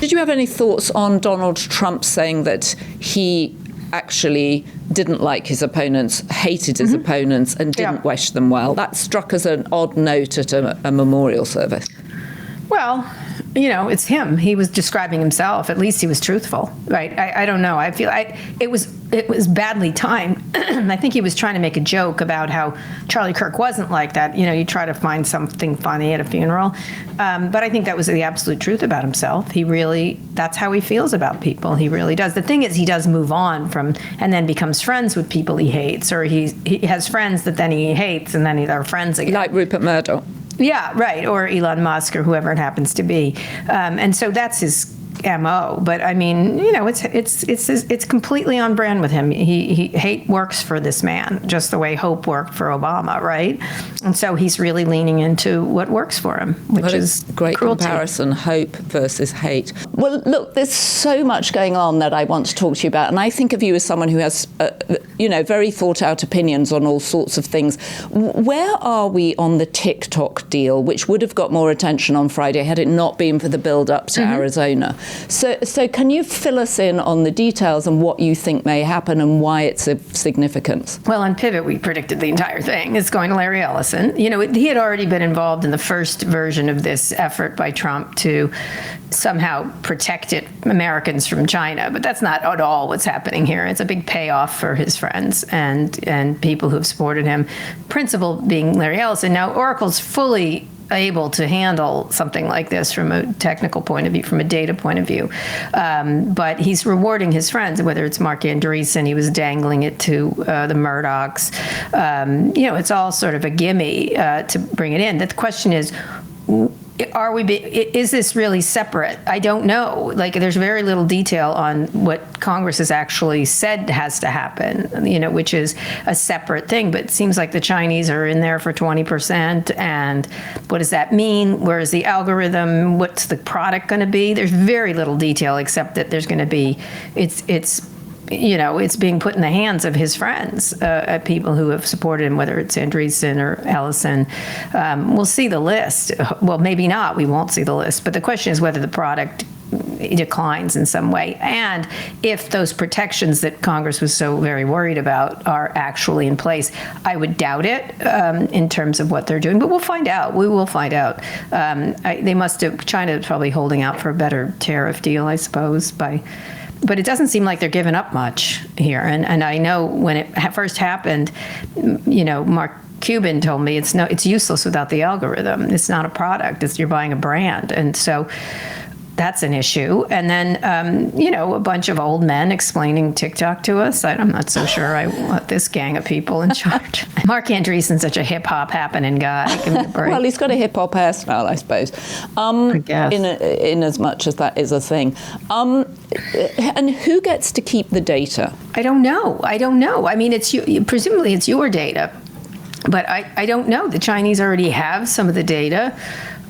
Did you have any thoughts on Donald Trump saying that he actually didn't like his opponents, hated his opponents, and didn't wish them well? That struck as an odd note at a memorial service. Well, it's him. He was describing himself. At least he was truthful, right? I don't know. I feel it was badly timed. I think he was trying to make a joke about how Charlie Kirk wasn't like that. You try to find something funny at a funeral. But I think that was the absolute truth about himself. That's how he feels about people. He really does. The thing is, he does move on from, and then becomes friends with people he hates, or he has friends that then he hates, and then they're friends again. Like Rupert Murdoch. Yeah, right. Or Elon Musk, or whoever it happens to be. And so that's his MO. But I mean, it's completely on brand with him. Hate works for this man, just the way hope worked for Obama, right? And so he's really leaning into what works for him, which is great cruelty. Comparison, hope versus hate. Well, look, there's so much going on that I want to talk to you about, and I think of you as someone who has, very thought out opinions on all sorts of things. Where are we on the TikTok deal, which would have got more attention on Friday had it not been for the build-up to Arizona? So can you fill us in on the details and what you think may happen and why it's of significance? Well, on Pivot, we predicted the entire thing. It's going to Larry Ellison. He had already been involved in the first version of this effort by Trump to somehow protect Americans from China, but that's not at all what's happening here. It's a big payoff for his friends and people who've supported him. Principal being Larry Ellison. Now, Oracle's fully able to handle something like this from a technical point of view, from a data point of view. But he's rewarding his friends, whether it's Mark Andreessen, he was dangling it to the Murdochs. It's all sort of a gimme to bring it in. The question is, is this really separate? I don't know. There's very little detail on what Congress has actually said has to happen, which is a separate thing. But it seems like the Chinese are in there for 20%. And what does that mean? Where is the algorithm? What's the product going to be? There's very little detail except that there's going to be, it's being put in the hands of his friends, people who have supported him, whether it's Andreessen or Ellison. We'll see the list. Well, maybe not. We won't see the list. But the question is whether the product declines in some way, and if those protections that Congress was so very worried about are actually in place. I would doubt it in terms of what they're doing, but we'll find out. We will find out. China is probably holding out for a better tariff deal, I suppose, but it doesn't seem like they're giving up much here. And I know when it first happened, Mark Cuban told me it's useless without the algorithm. It's not a product. You're buying a brand. And so that's an issue. And then, a bunch of old men explaining TikTok to us. I'm not so sure I want this gang of people in charge. Mark Andreessen's such a hip-hop happening guy. Give me a break. Well, he's got a hip-hop hairstyle, I suppose. I guess. In as much as that is a thing. And who gets to keep the data? I don't know. I mean, presumably it's your data. But I don't know. The Chinese already have some of the data.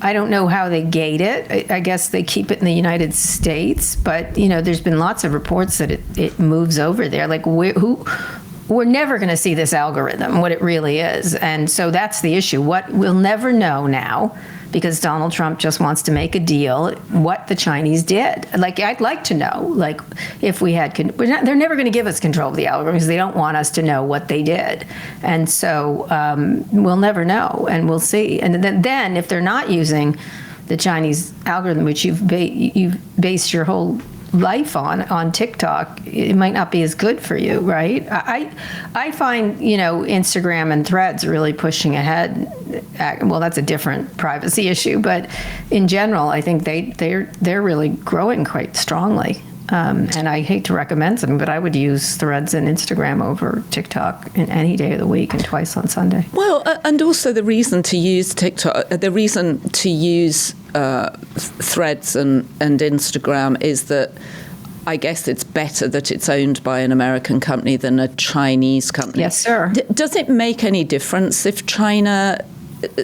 I don't know how they gate it. I guess they keep it in the United States. But, there's been lots of reports that it moves over there. We're never going to see this algorithm, what it really is. And so that's the issue. We'll never know now, because Donald Trump just wants to make a deal, what the Chinese did. I'd like to know, if we had, they're never going to give us control of the algorithm because they don't want us to know what they did. And so we'll never know, and we'll see. And then if they're not using the Chinese algorithm, which you've based your whole life on TikTok, it might not be as good for you, right? I find, Instagram and Threads really pushing ahead. Well, that's a different privacy issue, but in general, I think they're really growing quite strongly. And I hate to recommend them, but I would use Threads and Instagram over TikTok in any day of the week and twice on Sunday. Well, and also the reason to use TikTok, the reason to use Threads and Instagram is that I guess it's better that it's owned by an American company than a Chinese company. Yes, sir. Does it make any difference if China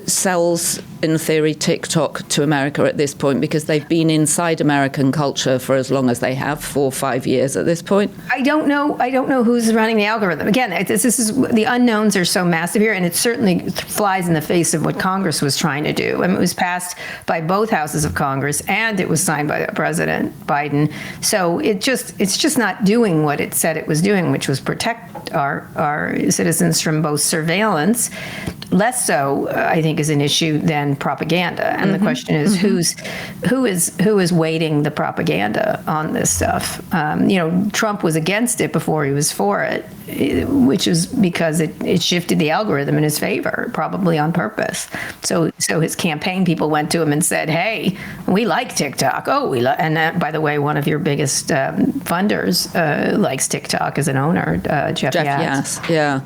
sells in theory, TikTok to America at this point, because they've been inside American culture for as long as they have, 4 or 5 years at this point? I don't know who's running the algorithm. Again, this is the unknowns are so massive here, and it certainly flies in the face of what Congress was trying to do. I mean, it was passed by both houses of Congress, and it was signed by President Biden. So it's just not doing what it said it was doing, which was protect our citizens from both surveillance. Less so, I think, is an issue than propaganda. And the question is, who is weighting the propaganda on this stuff? Trump was against it before he was for it, which is because it shifted the algorithm in his favor, probably on purpose. So his campaign people went to him and said, "Hey, we like TikTok. And by the way, one of your biggest funders likes TikTok as an owner, Jeff Yass. Yeah.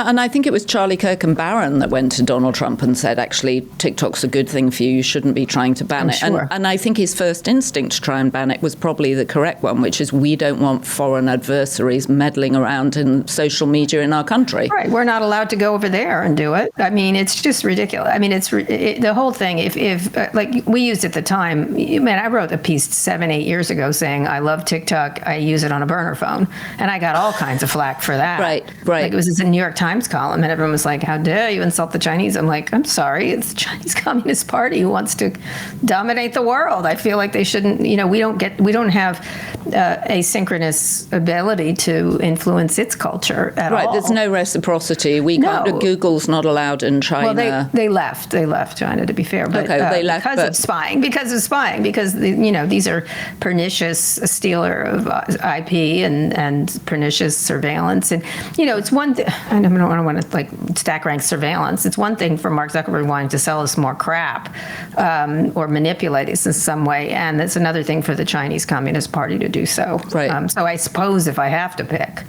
And I think it was Charlie Kirk and Barron that went to Donald Trump and said, actually, TikTok's a good thing for you. You shouldn't be trying to ban it. Sure. And I think his first instinct to try and ban it was probably the correct one, which is we don't want foreign adversaries meddling around in social media in our country. Right. We're not allowed to go over there and do it. I mean, it's just ridiculous. I mean, the whole thing, if like we used at the time, I wrote a piece 7-8 years ago saying, I love TikTok. I use it on a burner phone. And I got all kinds of flack for that. Right. Like it was a New York Times column, and everyone was like, how dare you insult the Chinese? I'm like, I'm sorry, it's the Chinese Communist Party who wants to dominate the world. I feel like they shouldn't, we don't have asynchronous ability to influence its culture at all. Right, there's no reciprocity. Google's not allowed in China. Well, they left China, to be fair. But, they left because of spying, because these are pernicious stealer of IP and pernicious surveillance. And, it's one thing, I don't want to stack rank surveillance. It's one thing for Mark Zuckerberg wanting to sell us more crap or manipulate us in some way. And it's another thing for the Chinese Communist Party to do so. Right. So I suppose if I have to pick,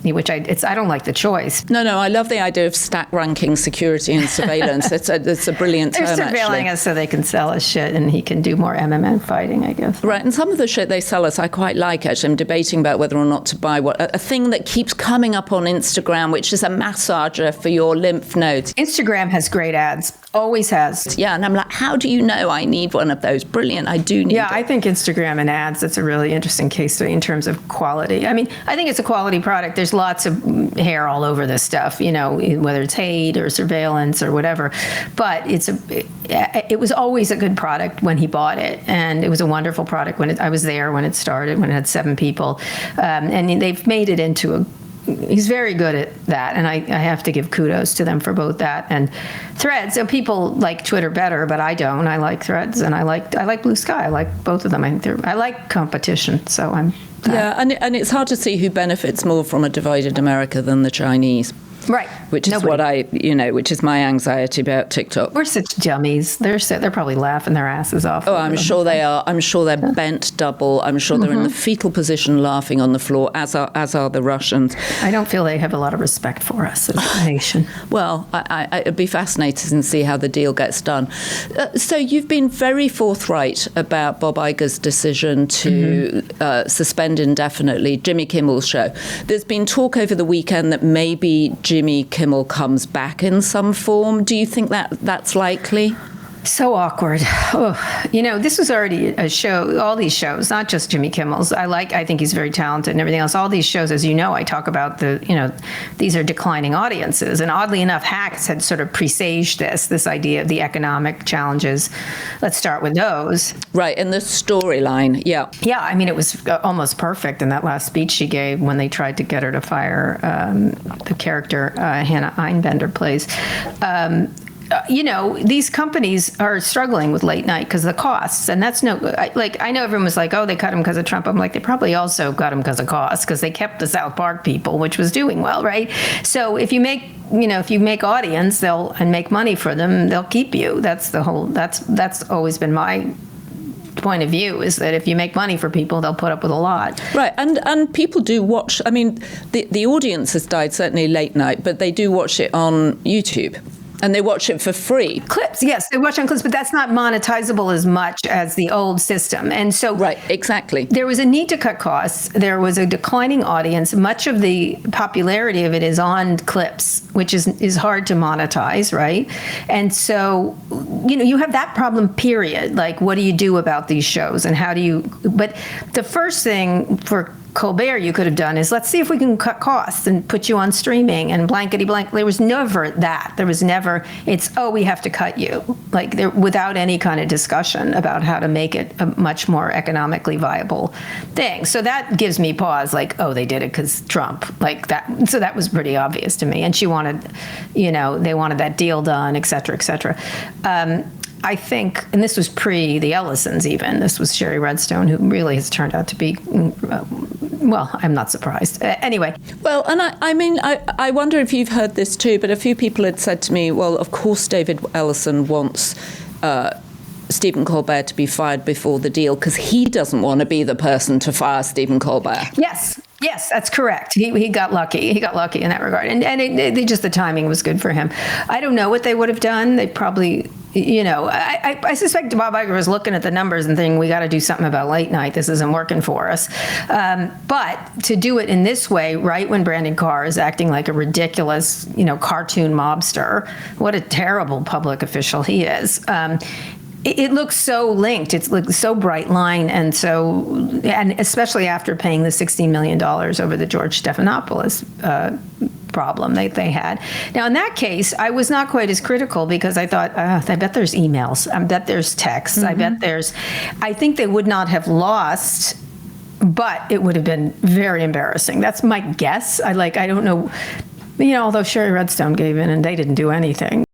which I don't like the choice. No, I love the idea of stack ranking security and surveillance. It's a brilliant term, They're surveilling us so they can sell us shit, and he can do more MMA fighting, I guess. Right, and some of the shit they sell us I quite like, actually. I'm debating about whether or not to buy a thing that keeps coming up on Instagram, which is a massager for your lymph nodes. Instagram has great ads. Always has. Yeah, and I'm like, how do you know I need one of those? Brilliant, I do need it. Yeah, I think Instagram and ads, that's a really interesting case study in terms of quality. I mean, I think it's a quality product. There's lots of hair all over this stuff, whether it's hate or surveillance or whatever. But it was always a good product when he bought it. And it was a wonderful product I was there when it started, when it had 7 people. And they've made it into he's very good at that, and I have to give kudos to them for both that and Threads. So people like Twitter better, but I don't. I like Threads, and I like Blue Sky. I like both of them. I like competition, so I'm. Yeah, and it's hard to see who benefits more from a divided America than the Chinese. Right. Which is which is my anxiety about TikTok. We're such dummies. They're probably laughing their asses off. Oh, I'm sure they are. I'm sure they're bent double. I'm sure they're in the fetal position laughing on the floor, as are the Russians. I don't feel they have a lot of respect for us as a nation. Well, I'd be fascinated to see how the deal gets done. So you've been very forthright about Bob Iger's decision to suspend indefinitely Jimmy Kimmel's show. There's been talk over the weekend that maybe Jimmy Kimmel comes back in some form. Do you think that's likely? So awkward. This was already a show, all these shows, not just Jimmy Kimmel's. I think he's very talented and everything else. All these shows, as you know, I talk about these are declining audiences. And oddly enough, Hacks had sort of presaged this idea of the economic challenges. Let's start with those. Right, and the storyline, yeah. Yeah, I mean, it was almost perfect in that last speech she gave when they tried to get her to fire the character Hannah Einbender plays. These companies are struggling with late night because of the costs, and that's I know everyone was like, oh, they cut him because of Trump. I'm like, they probably also cut him because of costs, because they kept the South Park people, which was doing well, right? So if you make audience, and make money for them, they'll keep you. That's always been my point of view, is that if you make money for people, they'll put up with a lot. Right, and people do watch. I mean, the audience has died, certainly late night, but they do watch it on YouTube. And they watch it for free. Clips, yes, they watch on clips, but that's not monetizable as much as the old system. And so Right, exactly. there was a need to cut costs. There was a declining audience. Much of the popularity of it is on clips, which is hard to monetize, right? And so, you have that problem, period. Like, what do you do about these shows, and how do you, but the first thing for Colbert you could have done is, let's see if we can cut costs and put you on streaming and blankety blank. There was never that. There was never, it's, oh, we have to cut you. Like, there, without any kind of discussion about how to make it a much more economically viable thing. So that gives me pause, like, oh, they did it because Trump, like that. So that was pretty obvious to me. And she wanted, they wanted that deal done, et cetera, et cetera. I think, and this was pre the Ellisons even, this was Sherry Redstone, who really has turned out to be, well, I'm not surprised. Anyway. Well, and I wonder if you've heard this too, but a few people had said to me, well, of course David Ellison wants Stephen Colbert to be fired before the deal because he doesn't want to be the person to fire Stephen Colbert. Yes, that's correct. He got lucky. He got lucky in that regard. And it just, the timing was good for him. I don't know what they would have done. They probably, I suspect Bob Iger was looking at the numbers and thinking, we got to do something about late night. This isn't working for us. But to do it in this way, right when Brandon Carr is acting like a ridiculous, cartoon mobster, what a terrible public official he is. It looks so linked. It's like so bright line, and especially after paying the $16 million over the George Stephanopoulos problem they had. Now, in that case, I was not quite as critical because I thought, I bet there's emails. I bet there's texts. Mm-hmm. I think they would not have lost, but it would have been very embarrassing. That's my guess. I don't know, although Sherry Redstone gave in and they didn't do anything.